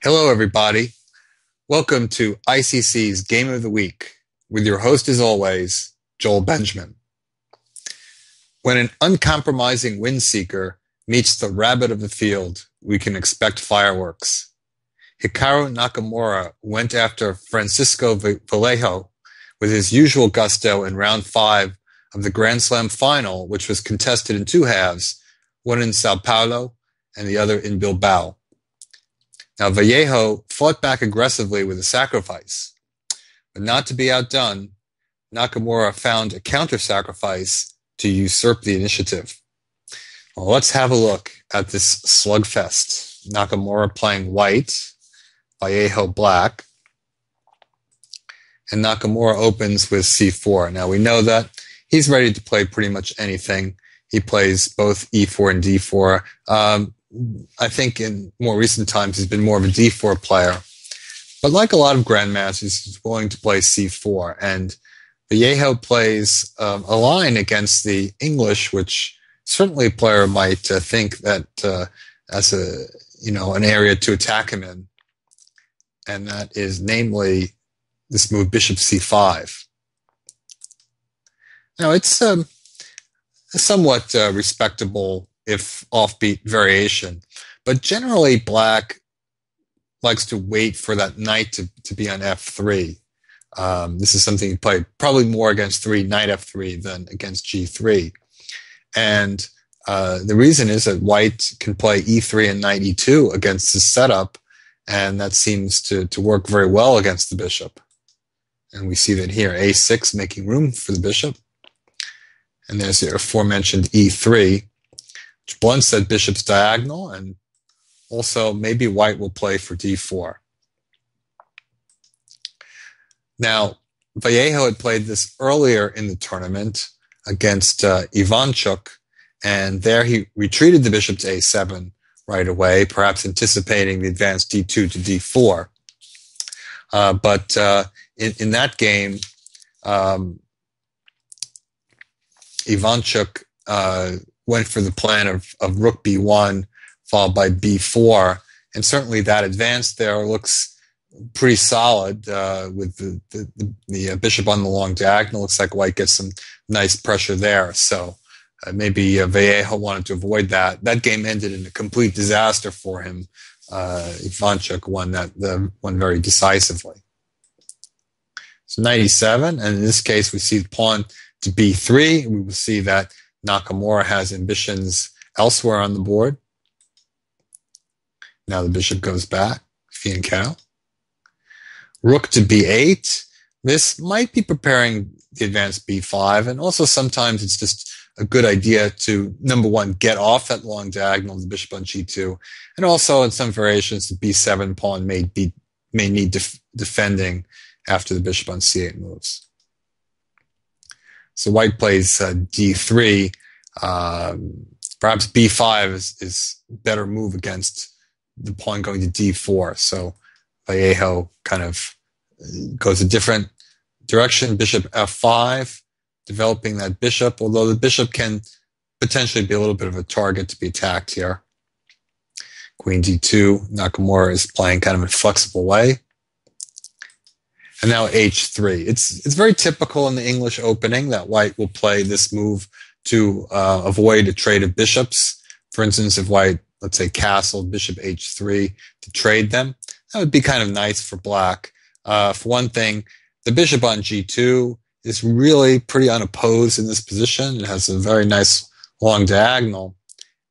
Hello, everybody. Welcome to ICC's Game of the Week with your host, as always, Joel Benjamin. When an uncompromising wind seeker meets the rabbit of the field, we can expect fireworks. Hikaru Nakamura went after Francisco Vallejo with his usual gusto in round 5 of the Grand Slam final, which was contested in two halves, one in Sao Paulo and the other in Bilbao. Now, Vallejo fought back aggressively with a sacrifice, but not to be outdone, Nakamura found a counter-sacrifice to usurp the initiative. Well, let's have a look at this slugfest. Nakamura playing white, Vallejo black, and Nakamura opens with c4. Now, we know that he's ready to play pretty much anything. He plays both e4 and d4. I think in more recent times he's been more of a d4 player. But like a lot of grandmasters, he's willing to play c4. And Vallejo plays a line against the English, which certainly a player might think that as an area to attack him in. And that is namely this move bishop c5. Now it's a somewhat respectable, if offbeat, variation. But generally, black likes to wait for that knight to be on f3. This is something you play probably more against knight f3 than against g3. And the reason is that white can play e3 and knight e2 against this setup, and that seems to work very well against the bishop. And we see that here, a6 making room for the bishop. And there's the aforementioned e3, which blunts that bishop's diagonal, and also maybe white will play for d4. Now, Vallejo had played this earlier in the tournament against Ivanchuk, and there he retreated the bishop to a7 right away, perhaps anticipating the advance d2 to d4. But in that game, Ivanchuk went for the plan of rook b1 followed by b4, and certainly that advance there looks pretty solid with the bishop on the long diagonal. Looks like white gets some nice pressure there. So maybe Vallejo wanted to avoid that. That game ended in a complete disaster for him. Ivanchuk won very decisively. So knight e7, and in this case we see the pawn to b3. We will see that Nakamura has ambitions elsewhere on the board. Now the bishop goes back, fianchetto. Rook to b8. This might be preparing the advance b5, and also sometimes it's just a good idea to, number one, get off that long diagonal of the bishop on g2, and also in some variations the b7 pawn may need defending after the bishop on c8 moves. So white plays d3. Perhaps b5 is better move against the pawn going to d4. So Vallejo kind of goes a different direction. Bishop f5, developing that bishop, although the bishop can potentially be a little bit of a target to be attacked here. Queen d2. Nakamura is playing kind of a flexible way. And now h3. It's very typical in the English opening that white will play this move to avoid a trade of bishops. For instance, if white, let's say, castled bishop h3 to trade them, that would be kind of nice for black. For one thing, the bishop on g2 is really pretty unopposed in this position. It has a very nice long diagonal.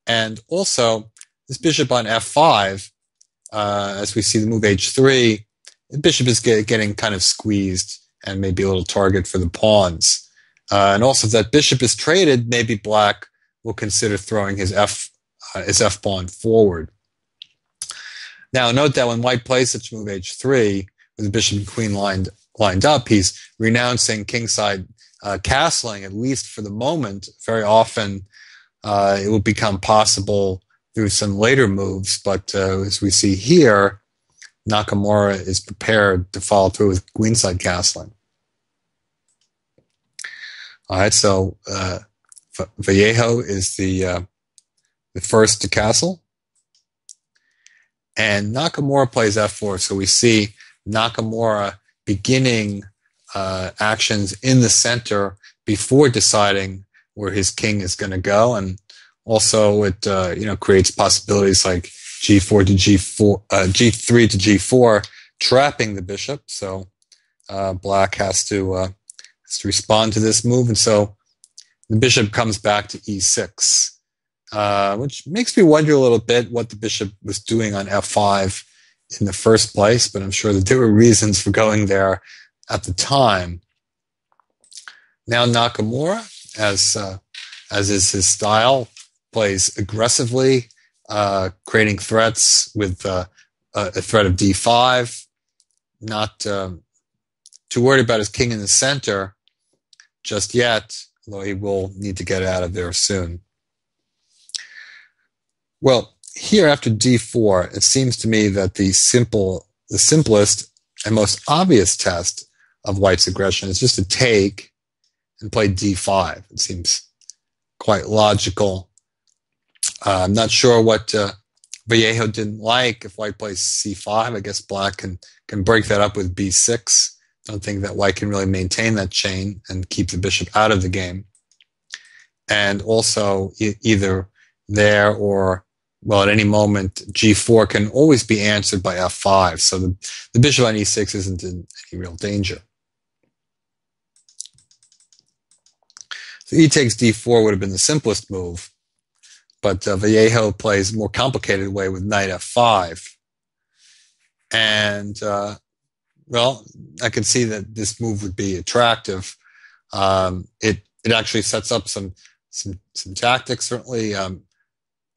And also, this bishop on f5, as we see the move h3, the bishop is getting kind of squeezed and maybe a little target for the pawns. And also, if that bishop is traded, maybe black will consider throwing his f pawn forward. Now, note that when white plays such move h3, with the bishop and queen lined up, he's renouncing kingside castling, at least for the moment. Very often, it will become possible through some later moves, but as we see here, Nakamura is prepared to follow through with queenside castling. All right, so Vallejo is the first to castle. And Nakamura plays f4, so we see Nakamura beginning actions in the center before deciding where his king is going to go, and also it creates possibilities like g4 to g4, g3 to g4, trapping the bishop. So Black has to respond to this move, and so the bishop comes back to e6, which makes me wonder a little bit what the bishop was doing on f5 in the first place, but I'm sure that there were reasons for going there at the time. Now Nakamura, as is his style, plays aggressively, creating threats with a threat of d5, not too worried about his king in the center just yet, although he will need to get out of there soon. Well, here after d4, it seems to me that the simplest and most obvious test of White's aggression is just to take and play d5. It seems quite logical. I'm not sure what Vallejo didn't like. If White plays c5, I guess Black can break that up with b6. Don't think that White can really maintain that chain and keep the bishop out of the game. And also either there or, well, at any moment, g4 can always be answered by f5. So the bishop on e6 isn't in any real danger. So e takes d4 would have been the simplest move, but Vallejo plays a more complicated way with knight f5. And, well, I can see that this move would be attractive. It actually sets up some tactics, certainly.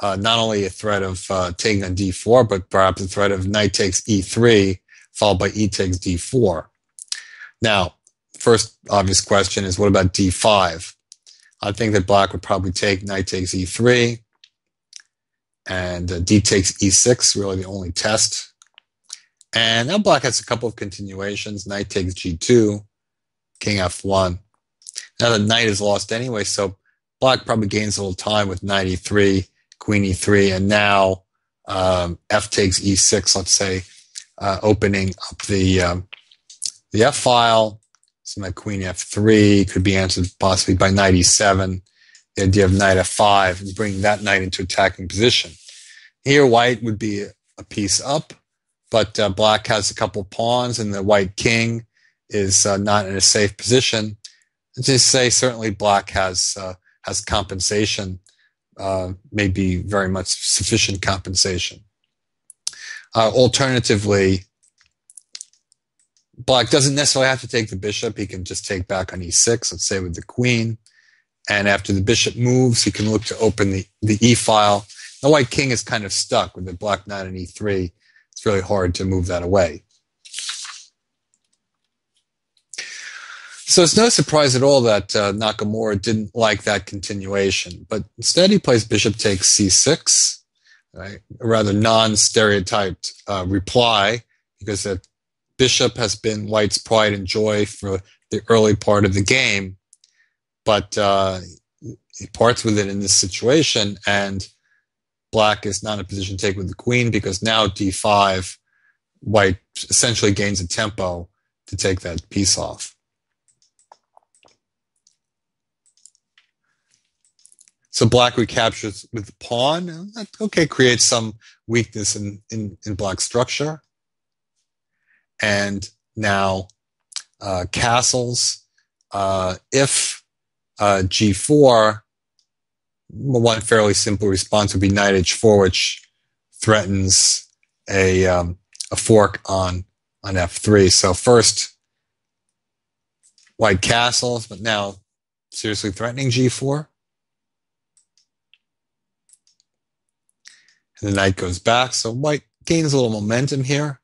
Not only a threat of taking on d4, but perhaps a threat of knight takes e3, followed by e takes d4. Now, first obvious question is, what about d5? I think that Black would probably take knight takes e3, and d takes e6, really the only test. And now Black has a couple of continuations, knight takes g2, king f1. Now the knight is lost anyway, so Black probably gains a little time with knight e3, queen e3, and now f takes e6, let's say, opening up the f file. So my queen f3 could be answered possibly by knight e7, the idea of knight f5, and bringing that knight into attacking position. Here White would be a piece up, but Black has a couple pawns, and the White king is not in a safe position. And to say certainly Black has compensation, maybe very much sufficient compensation. Alternatively, Black doesn't necessarily have to take the bishop. He can just take back on e6, let's say with the queen. And after the bishop moves, he can look to open the e-file. The White king is kind of stuck with the Black knight on e3. It's really hard to move that away. So it's no surprise at all that Nakamura didn't like that continuation, but instead he plays bishop takes c6, right? A rather non-stereotyped reply, because that bishop has been White's pride and joy for the early part of the game, but he parts with it in this situation, and Black is not in a position to take with the queen, because now d5, White essentially gains a tempo to take that piece off. So Black recaptures with the pawn. That, okay, creates some weakness in Black's structure. And now castles. If g4, one fairly simple response would be knight h4, which threatens a fork on f3. So first, White castles, but now seriously threatening g4. And the knight goes back, so White gains a little momentum here.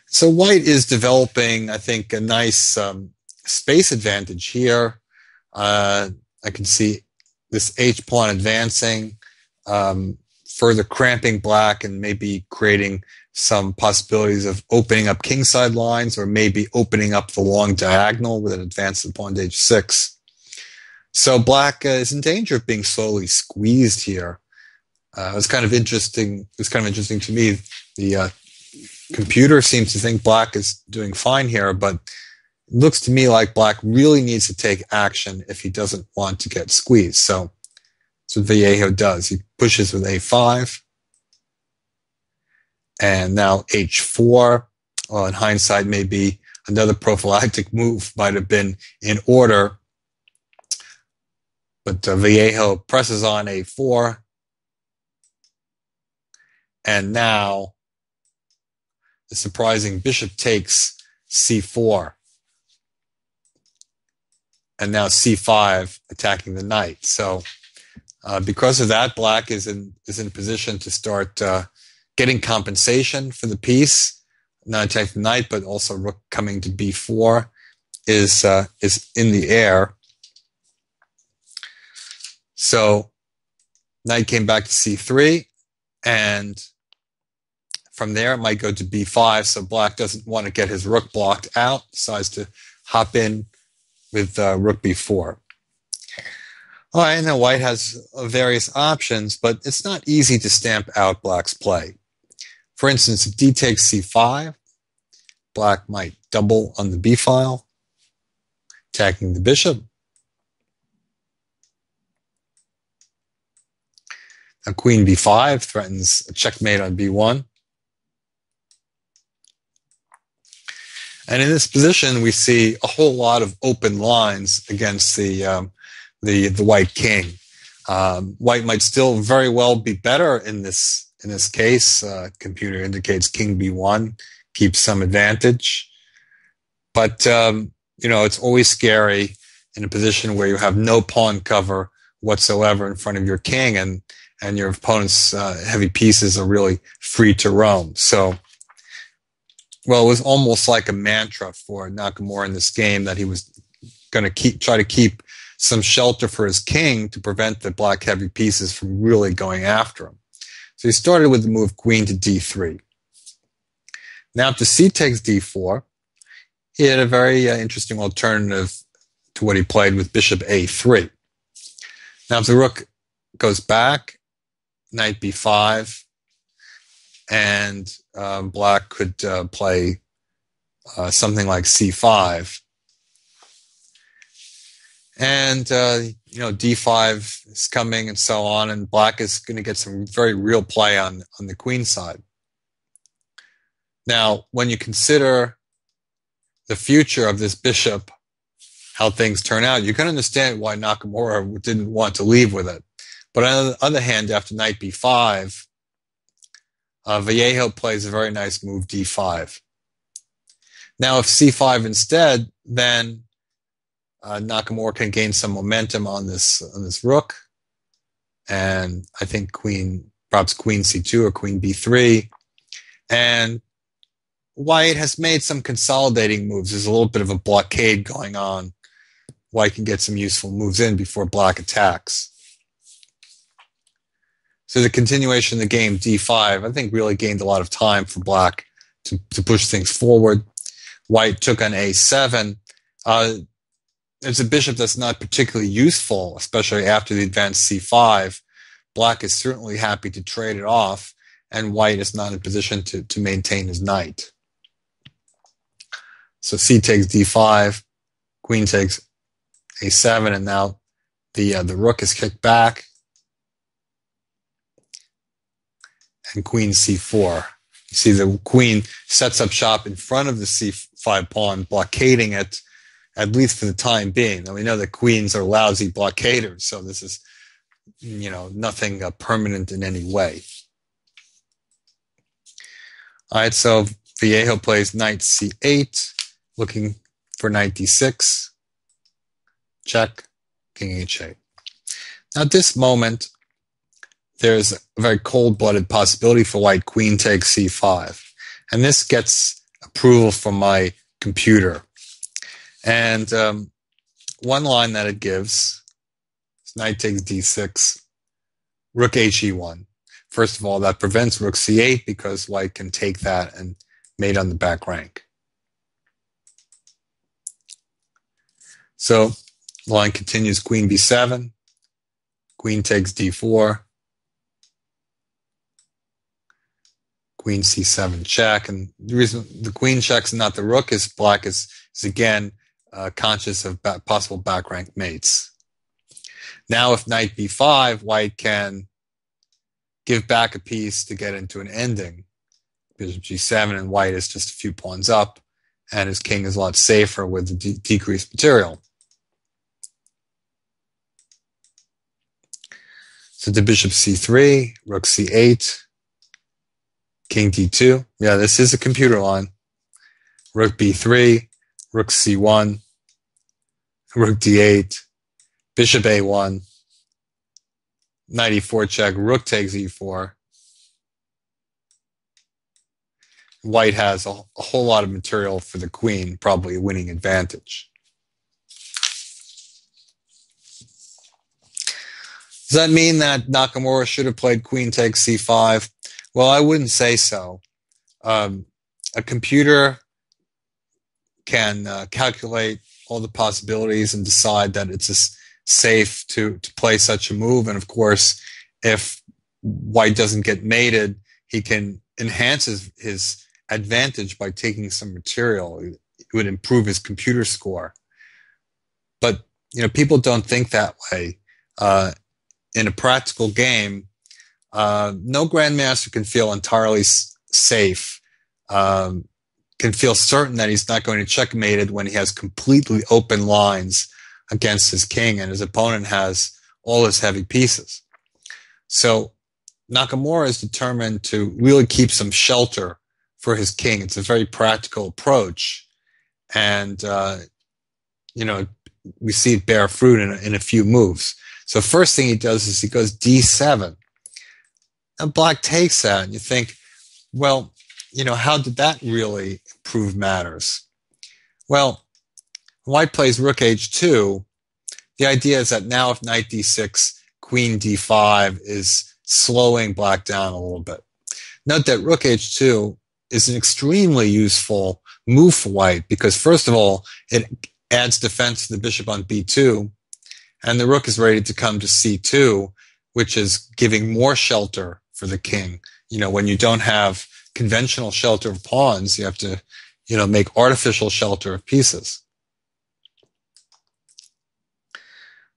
So White is developing, I think, a nice space advantage here. I can see this h-pawn advancing, further cramping Black, and maybe creating some possibilities of opening up kingside lines, or maybe opening up the long diagonal with an advance pawn to h6. So black is in danger of being slowly squeezed here. It was kind of interesting. It was kind of interesting to me. The computer seems to think black is doing fine here, but it looks to me like black really needs to take action if he doesn't want to get squeezed. So that's what Vallejo does. He pushes with a5. And now h4. Well, in hindsight, maybe another prophylactic move might have been in order. But Vallejo presses on a4. And now the surprising bishop takes c4. And now c5 attacking the knight. So because of that, black is in a position to start getting compensation for the piece, not attacking the knight, but also rook coming to b4 is in the air. So knight came back to c3, and from there it might go to b5. So black doesn't want to get his rook blocked out, decides to hop in with rook b4. All right, now white has various options, but it's not easy to stamp out black's play. For instance, if d takes c5, black might double on the b file, attacking the bishop. Now queen b5 threatens a checkmate on b1. And in this position, we see a whole lot of open lines against the white king. White might still very well be better in this case. Computer indicates king b1 keeps some advantage, but it's always scary in a position where you have no pawn cover whatsoever in front of your king, and your opponent's heavy pieces are really free to roam. So, well, it was almost like a mantra for Nakamura in this game that he was going to try to keep some shelter for his king to prevent the black heavy pieces from really going after him. So he started with the move queen to d3. Now after c takes d4, he had a very interesting alternative to what he played with bishop a3. Now if the rook goes back, knight b5, and black could play something like c5. And, d5 is coming and so on, and black is going to get some very real play on the queen side. Now, when you consider the future of this bishop, how things turn out, you can understand why Nakamura didn't want to leave with it. But on the other hand, after knight b5, Vallejo plays a very nice move d5. Now, if c5 instead, then Nakamura can gain some momentum on this rook, and I think perhaps queen c2 or queen b3, and white has made some consolidating moves. There's a little bit of a blockade going on. White can get some useful moves in before black attacks. So the continuation of the game, d5, I think really gained a lot of time for black to push things forward. White took on a7. It's a bishop that's not particularly useful, especially after the advanced c5. Black is certainly happy to trade it off, and white is not in a position to maintain his knight. So c takes d5, queen takes a7, and now the rook is kicked back, and queen c4. You see the queen sets up shop in front of the c5 pawn, blockading it, at least for the time being. Now we know that queens are lousy blockaders, so this is, nothing permanent in any way. All right, so Vallejo plays knight c8, looking for knight d6, check, king h8. Now at this moment, there's a very cold-blooded possibility for white. Queen takes c5. And this gets approval from my computer. And one line that it gives is knight takes d6, rook he1. First of all, that prevents rook c8 because white can take that and mate on the back rank. So The line continues queen b7, queen takes d4, queen c7 check. And the reason the queen checks and not the rook is black is again conscious of possible back rank mates. Now if knight b5, white can give back a piece to get into an ending. Bishop g7, and white is just a few pawns up, and his king is a lot safer with the decreased material. So the bishop c3, rook c8, king d2. Yeah, this is a computer line. Rook b3, rook c1, rook d8, bishop a1, knight e4 check, rook takes e4. White has a whole lot of material for the queen, probably a winning advantage. Does that mean that Nakamura should have played queen takes c5? Well, I wouldn't say so. A computer can calculate all the possibilities and decide that it's safe to play such a move. And of course, if white doesn't get mated, he can enhance his advantage by taking some material. It would improve his computer score. But people don't think that way. In a practical game, no grandmaster can feel entirely safe, can feel certain that he's not going to checkmated when he has completely open lines against his king and his opponent has all his heavy pieces. So Nakamura is determined to really keep some shelter for his king. It's a very practical approach, and we see it bear fruit in a few moves. So first thing he does is he goes d7. Now black takes that, and you think, well, how did that really improve matters? Well, white plays rook h2. The idea is that now if knight d6, queen d5 is slowing black down a little bit. Note that rook h2 is an extremely useful move for white because, first of all, it adds defense to the bishop on b2, and the rook is ready to come to c2, which is giving more shelter for the king. When you don't have conventional shelter of pawns, you have to, make artificial shelter of pieces.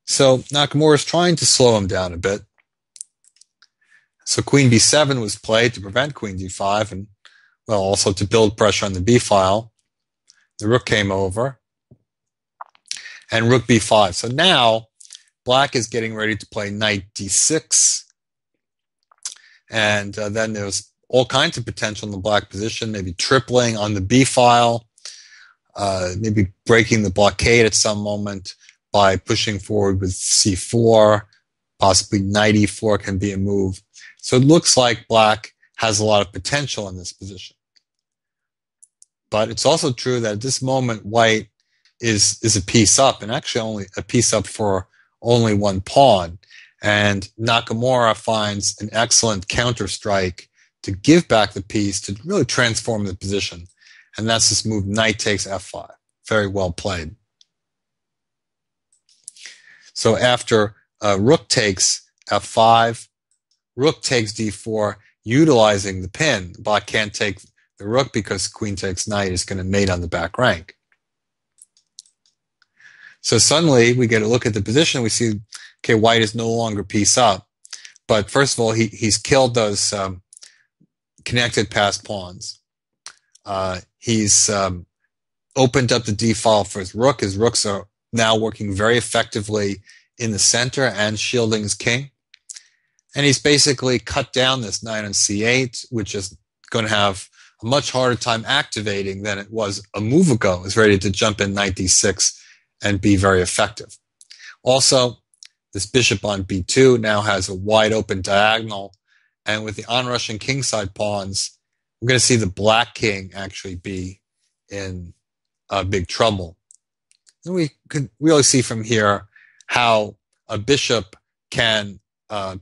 So Nakamura is trying to slow him down a bit. So queen b7 was played to prevent queen d5 and, well, also to build pressure on the b file. The rook came over and rook b5. So now black is getting ready to play knight d6. And then there's all kinds of potential in the black position, maybe tripling on the b file, maybe breaking the blockade at some moment by pushing forward with c4, possibly knight e4 can be a move. So it looks like black has a lot of potential in this position. But it's also true that at this moment, white is a piece up, and actually only a piece up for only one pawn. And Nakamura finds an excellent counter-strike to give back the piece to really transform the position. And that's this move, knight takes f5. Very well played. So after rook takes f5, rook takes d4, utilizing the pin. Black can't take the rook because queen takes knight is going to mate on the back rank. So suddenly we get a look at the position. We see, okay, white is no longer piece up. But first of all, he's killed those connected passed pawns. He's opened up the d file for his rook. His rooks are now working very effectively in the center and shielding his king. And he's basically cut down this knight on c8, which is going to have a much harder time activating than it was a move ago. It's ready to jump in knight d6 and be very effective. Also, this bishop on b2 now has a wide open diagonal. And with the onrushing kingside pawns, we're going to see the black king actually be in big trouble. And we can really see from here how a bishop can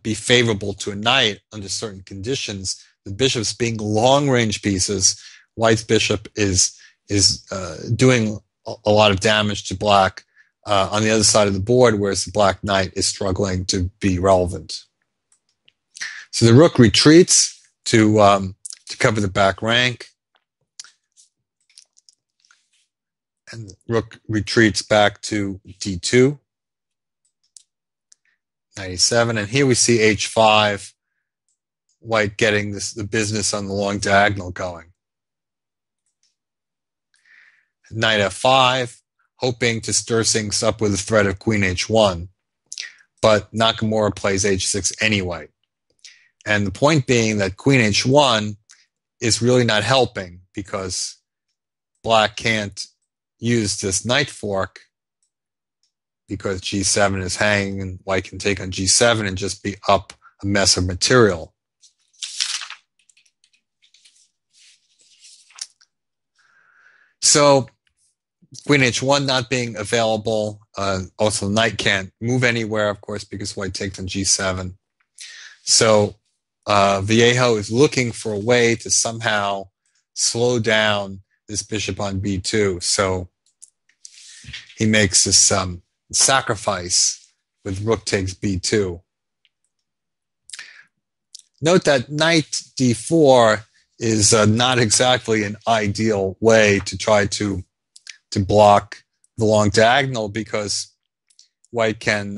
be favorable to a knight under certain conditions. The bishops being long-range pieces, white's bishop is doing a lot of damage to black on the other side of the board, whereas the black knight is struggling to be relevant. So the rook retreats to cover the back rank, and the rook retreats back to d2, 97, and here we see h5, white getting the business on the long diagonal going. Knight f5, hoping to stir things up with the threat of queen h1, but Nakamura plays h6 anyway. And the point being that queen h1 is really not helping because black can't use this knight fork because g7 is hanging and white can take on g7 and just be up a mess of material. So queen h1 not being available. Also, the knight can't move anywhere, of course, because white takes on g7. So Vallejo is looking for a way to somehow slow down this bishop on b2. So he makes this sacrifice with rook takes b2. Note that knight d4 is not exactly an ideal way to try to block the long diagonal, because white can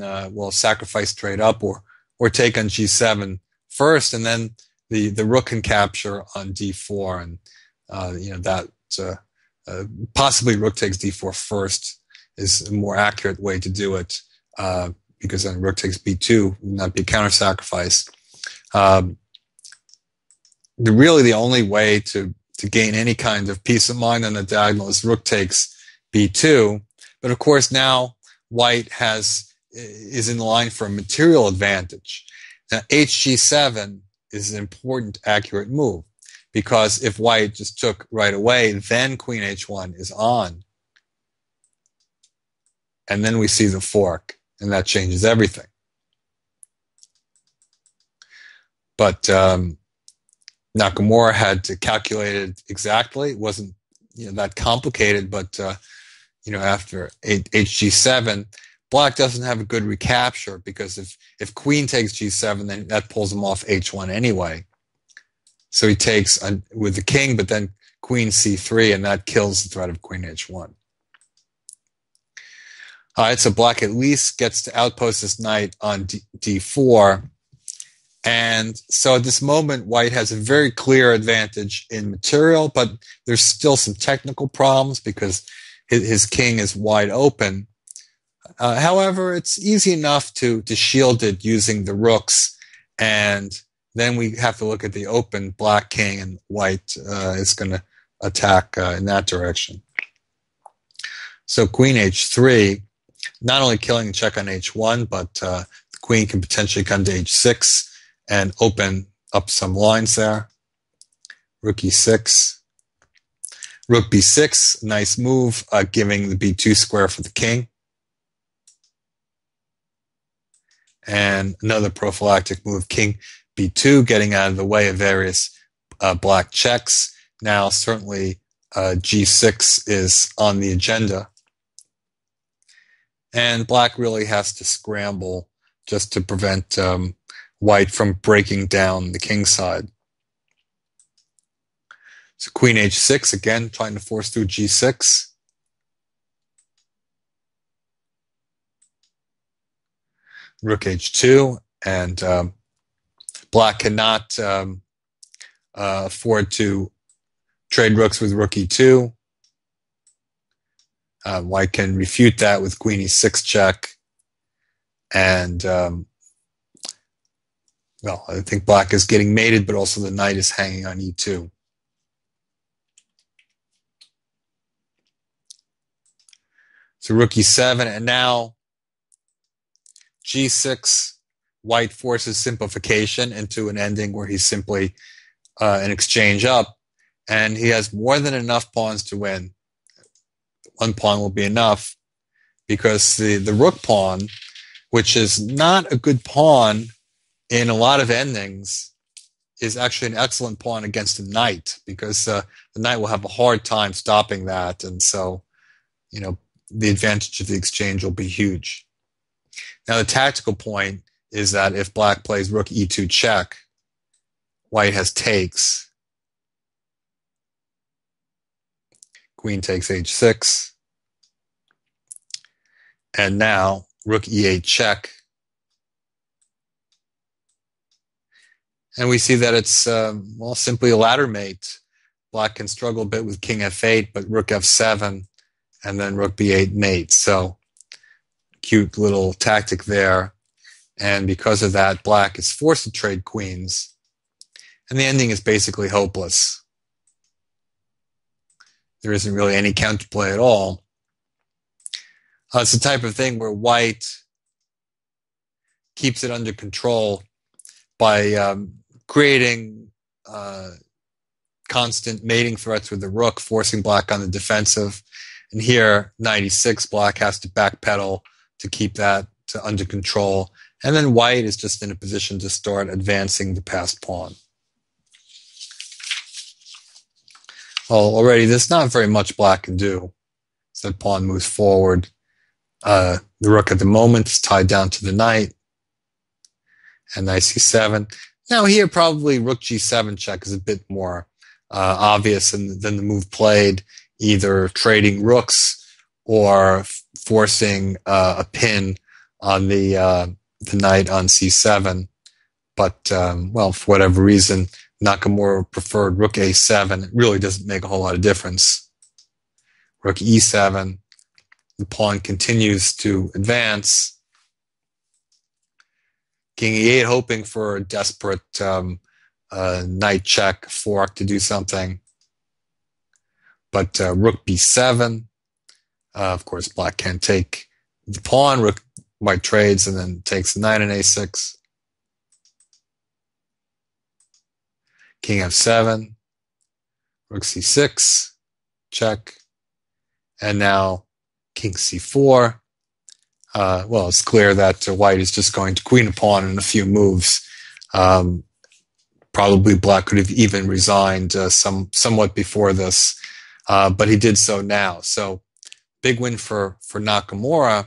sacrifice straight up or take on g7 first, and then the rook can capture on d4, and that possibly rook takes d4 first is a more accurate way to do it, because then rook takes b2 would not be a counter sacrifice. Really the only way to gain any kind of peace of mind on the diagonal is rook takes b2, but of course now white is in line for a material advantage. Now hg7 is an important accurate move, because if white just took right away, then queen h1 is on, and then we see the fork, and that changes everything. But Nakamura had to calculate it exactly. It wasn't that complicated, but after hg7, black doesn't have a good recapture, because if queen takes g7, then that pulls him off h1 anyway. So he takes with the king, but then queen c3, and that kills the threat of queen h1. All right, so black at least gets to outpost this knight on d4. And so at this moment, white has a very clear advantage in material, but there's still some technical problems because his king is wide open. However, it's easy enough to shield it using the rooks, and then we have to look at the open black king, and white is going to attack in that direction. So queen h3, not only killing the check on h1, but the queen can potentially come to h6 and open up some lines there. Rook e6. Rook b6, nice move, giving the b2 square for the king. And another prophylactic move, king b2, getting out of the way of various black checks. Now, certainly g6 is on the agenda. And black really has to scramble just to prevent white from breaking down the king side. So queen h6, again, trying to force through g6. Rook h2, and black cannot afford to trade rooks with rook e2. White can refute that with queen e6 check. And, I think black is getting mated, but also the knight is hanging on e2. So rook e7, and now g6, white forces simplification into an ending where he's simply an exchange up, and he has more than enough pawns to win. One pawn will be enough, because the rook pawn, which is not a good pawn in a lot of endings, is actually an excellent pawn against a knight, because the knight will have a hard time stopping that. And so, the advantage of the exchange will be huge. Now, the tactical point is that if black plays rook e2 check, white has takes. Queen takes h6. And now rook e8 check. And we see that it's, well, simply a ladder mate. Black can struggle a bit with king f8, but rook f7, and then rook b8 mate. So, cute little tactic there. And because of that, black is forced to trade queens. And the ending is basically hopeless. There isn't really any counterplay at all. It's the type of thing where white keeps it under control by creating constant mating threats with the rook, forcing black on the defensive. And here, 96, black has to backpedal to keep that under control. And then white is just in a position to start advancing the passed pawn. Well, already there's not very much black can do. So the pawn moves forward. The rook at the moment is tied down to the knight. And knight c7. Now here probably rook g7 check is a bit more obvious than the move played, either trading rooks or forcing a pin on the knight on c7. But, well, for whatever reason, Nakamura preferred rook a7. It really doesn't make a whole lot of difference. Rook e7. The pawn continues to advance. King e8 hoping for a desperate knight check fork to do something. But rook b7. Of course, black can't take the pawn. Rook white trades and then takes the knight on a6. King f7. Rook c6. Check. And now king c4. Well, it's clear that white is just going to queen a pawn in a few moves. Probably black could have even resigned somewhat before this, but he did so now. So big win for Nakamura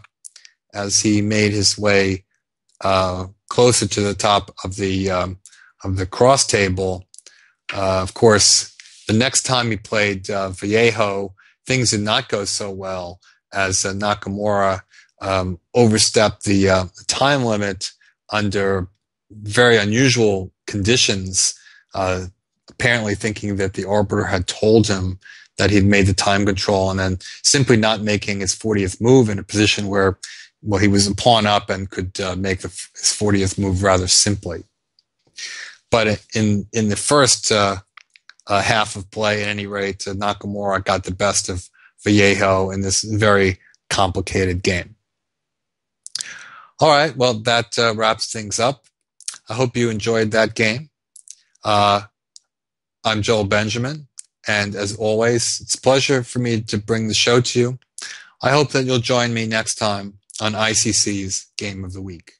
as he made his way closer to the top of the cross table. Of course, the next time he played Vallejo, things did not go so well as Nakamura overstepped the time limit under very unusual conditions, apparently thinking that the arbiter had told him that he'd made the time control, and then simply not making his 40th move in a position where, well, he was a pawn up and could make his 40th move rather simply. But in the first half of play, at any rate, Nakamura got the best of Vallejo in this very complicated game. All right, well, that wraps things up. I hope you enjoyed that game. I'm Joel Benjamin, and as always, it's a pleasure for me to bring the show to you. I hope that you'll join me next time on ICC's Game of the Week.